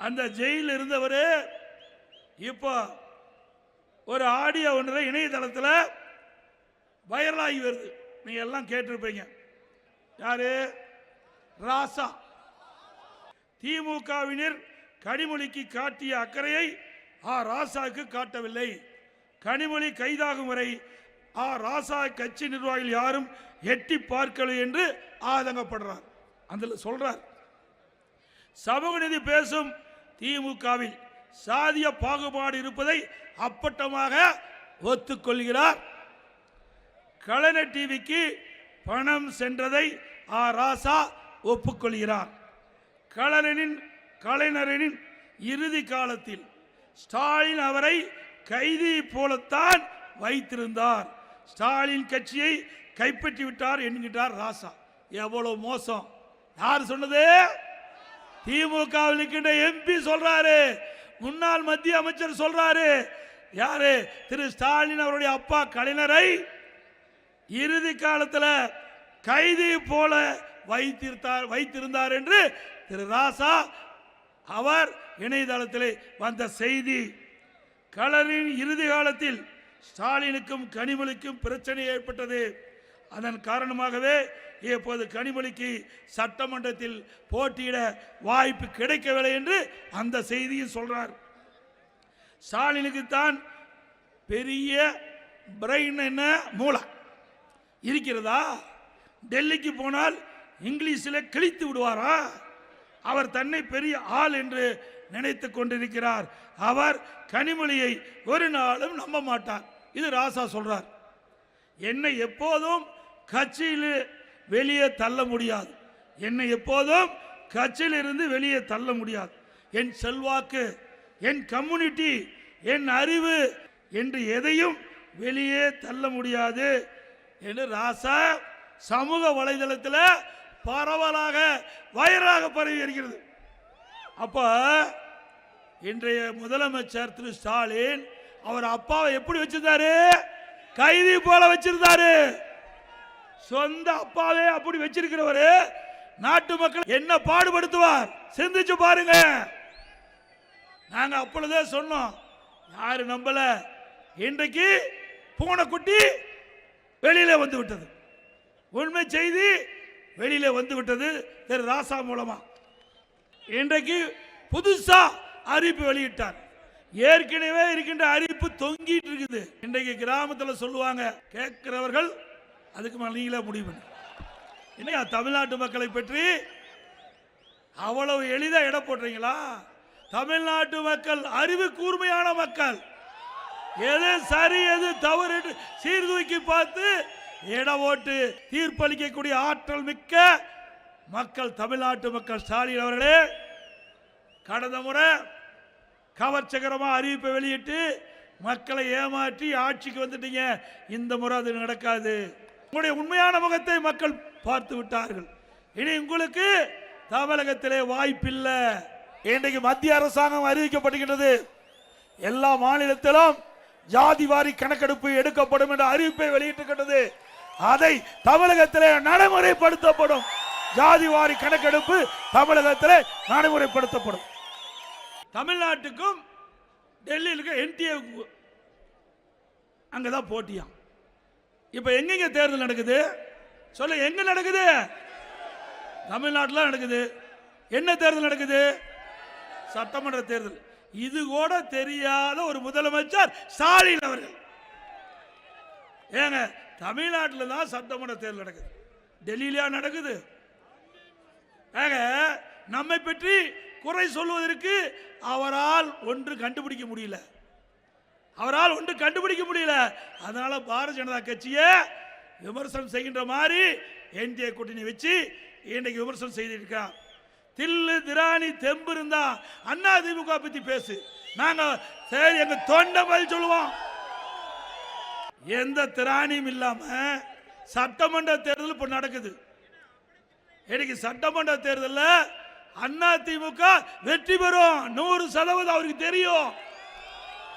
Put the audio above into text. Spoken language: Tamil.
அந்த ஜெயிலில் இருந்தவர் இப்போ ஒரு ஆடியோ ஒன்று இணையதளத்தில் வைரலாகி வருது. நீங்க எல்லாம் கேட்டிருப்பீங்க. யாரு? ராசா. திமுகவினர் கனிமொழிக்கு காட்டிய அக்கறையை ராசாவுக்கு காட்டவில்லை. கனிமொழி கைதாகும் வரை ராசா கட்சி நிர்வாகிகள் யாரும் எட்டி பார்க்கலை என்று ஆதங்கப்படுறார். அந்த சொல்றார், சமூக நீதி பேசும் திமுகவில் சாதிய பாகுபாடு இருப்பதை அப்பட்டமாக ஒத்துக்கொள்கிறார். கலைஞர் டிவிக்கு பணம் சென்றதை ராசா ஒப்புக்கொள்கிறார். கலைஞரின் இறுதி காலத்தில் ஸ்டாலின் அவரை கைதி போலத்தான் வைத்திருந்தார். ஸ்டாலின் கட்சியை கைப்பற்றி விட்டார் என்கிறார் ராசா. எவ்வளவு மோசம்! யார் சொன்னது? திமுகவில் இருக்கின்ற எம்பி சொல்றாரு, முன்னாள் மத்திய அமைச்சர் சொல்றாரு. யாரு? திரு ஸ்டாலின் அவருடைய அப்பா கலைஞரை இறுதி காலத்தில் கைதி போல வைத்திருந்தார் என்று திரு ராசா அவர் இணையதளத்தில் வந்த செய்தி. கலைஞரின் இறுதி காலத்தில் ஸ்டாலினுக்கும் கனிமொழிக்கும் பிரச்சனை ஏற்பட்டது. அதன் காரணமாகவே இப்போது கனிமொழிக்கு சட்டமன்றத்தில் போட்டியிட வாய்ப்பு கிடைக்கவில்லை என்று அந்த செய்தியில் சொல்றார். ஸ்டாலினுக்கு தான் பெரிய பிரெயின் என்ன மூளை இருக்கிறதா? டெல்லிக்கு போனால் இங்கிலீஷில் கிழித்து விடுவாரா? அவர் தன்னை பெரிய ஆள் என்று நினைத்து கொண்டிருக்கிறார். அவர் கனிமொழியை ஒரு நாளும் நம்ப மாட்டார். இது ராசா சொல்றார். என்னை எப்போதும் கட்சியில் வெளியே தள்ள முடியாது. என்னை எப்போதும் கட்சியில் இருந்து வெளியே தள்ள முடியாது. என் செல்வாக்கு, என் கம்யூனிட்டி, என் அறிவு என்று எதையும் வெளியே தள்ள முடியாது என்று ராசா சமூக வலைதளத்தில் பரவலாக வைரலாக பரவி வருகிறது. அப்ப இன்றைய முதலமைச்சர் திரு ஸ்டாலின் அவர் அப்பாவை எப்படி வச்சிருந்தாரு? கைதி போல வச்சிருந்தாரு. சொந்த அப்பாவே அப்படி வச்சிருக்கிறவரு நாட்டு மக்கள் என்ன பாடுபடுத்துவார் சிந்திச்சு பாருங்க. நாங்க அப்பொழுதே சொன்னோம், யாரு நம்பல. இன்றைக்கு பூனைக்குட்டி வெளியில வந்து விட்டது. உண்மை செய்தி வெளியில வந்து விட்டது திரு ராசா மூலமா. இன்றைக்கு புதுசா அறிவிப்பு வெளியிட்டார். ஏற்கனவே இருக்கின்ற அறிவிப்பு தொங்கிட்டு இருக்குது. இன்றைக்கு கிராமத்தில் சொல்லுவாங்க, கேட்கிறவர்கள் அதுக்கு நீங்களே முடிவு பண்ணு. என்ன தமிழ்நாட்டு மக்களை பற்றி அவ்வளவு எளிதா இட போடுறீங்களா? தமிழ்நாட்டு மக்கள் அறிவு கூர்மையான மக்கள். எது சரி எது தவறு சீர்தூக்கி பார்த்து இட ஓட்டு தீர்ப்பளிக்கக்கூடிய ஆற்றல் மிக்க மக்கள் தமிழ்நாட்டு மக்கள். ஸ்டாலின் அவர்களே, கடந்த முறை கவர்ச்சிகரமாக அறிவிப்பை வெளியிட்டு மக்களை ஏமாற்றி ஆட்சிக்கு வந்துட்டீங்க. இந்த முறை அது நடக்காது. உங்களுடைய உண்மையான முகத்தை மக்கள் பார்த்து விட்டார்கள். இனி உங்களுக்கு தமிழகத்திலே வாய்ப்பில்லை. இன்றைக்கு மத்திய அரசாங்கம் அறிவிக்கப்படுகின்றது, எல்லா மாநிலத்திலும் ஜாதி வாரி கணக்கெடுப்பு எடுக்கப்படும் என்ற அறிவிப்பை வெளியிட்டிருக்கிறது. அதை தமிழகத்திலே நடைமுறைப்படுத்தப்படும். ஜாதி வாரி கணக்கெடுப்பு தமிழகத்திலே நடைமுறைப்படுத்தப்படும். தமிழ்நாட்டுக்கும் டெல்லியிலுக்கு என்டிஏ அங்கதான் போட்டியா. இப்ப எங்க தேர்தல் நடக்குது சொல்ல? எங்க நடக்குது? தமிழ்நாட்டில் நடக்குது. என்ன தேர்தல் நடக்குது? சட்டமன்ற தேர்தல். இது கூட தெரியாத ஒரு முதலமைச்சர் ஸ்டாலின் அவர்கள். ஏங்க, தமிழ்நாட்டில் தான் சட்டமன்ற தேர்தல் நடக்குது, டெல்லியிலா நடக்குது? ஏங்க, நம்மை பற்றி குறை சொல்வதற்கு அவரால் ஒன்று கண்டுபிடிக்க முடியல. அதனால பாரதிய ஜனதா கட்சியை விமர்சனம் செய்கின்ற மாதிரி என்டிஏ கூட்டணி வச்சு இன்னைக்கு விமர்சனம் செய்திருக்கார். தில்லு திராணி தெம்பு இருந்தா அண்ணா திமுக பத்தி பேசு, நாங்க சரி எங்க தொண்டை பதில் சொல்லுவோம். எந்த திராணியும் இல்லாம சட்டமன்ற தேர்தல் இப்ப நடக்குது. இன்னைக்கு சட்டமன்ற தேர்தலில் அண்ணா திமுக வெற்றி பெறும் 100% அவருக்கு தெரியும்.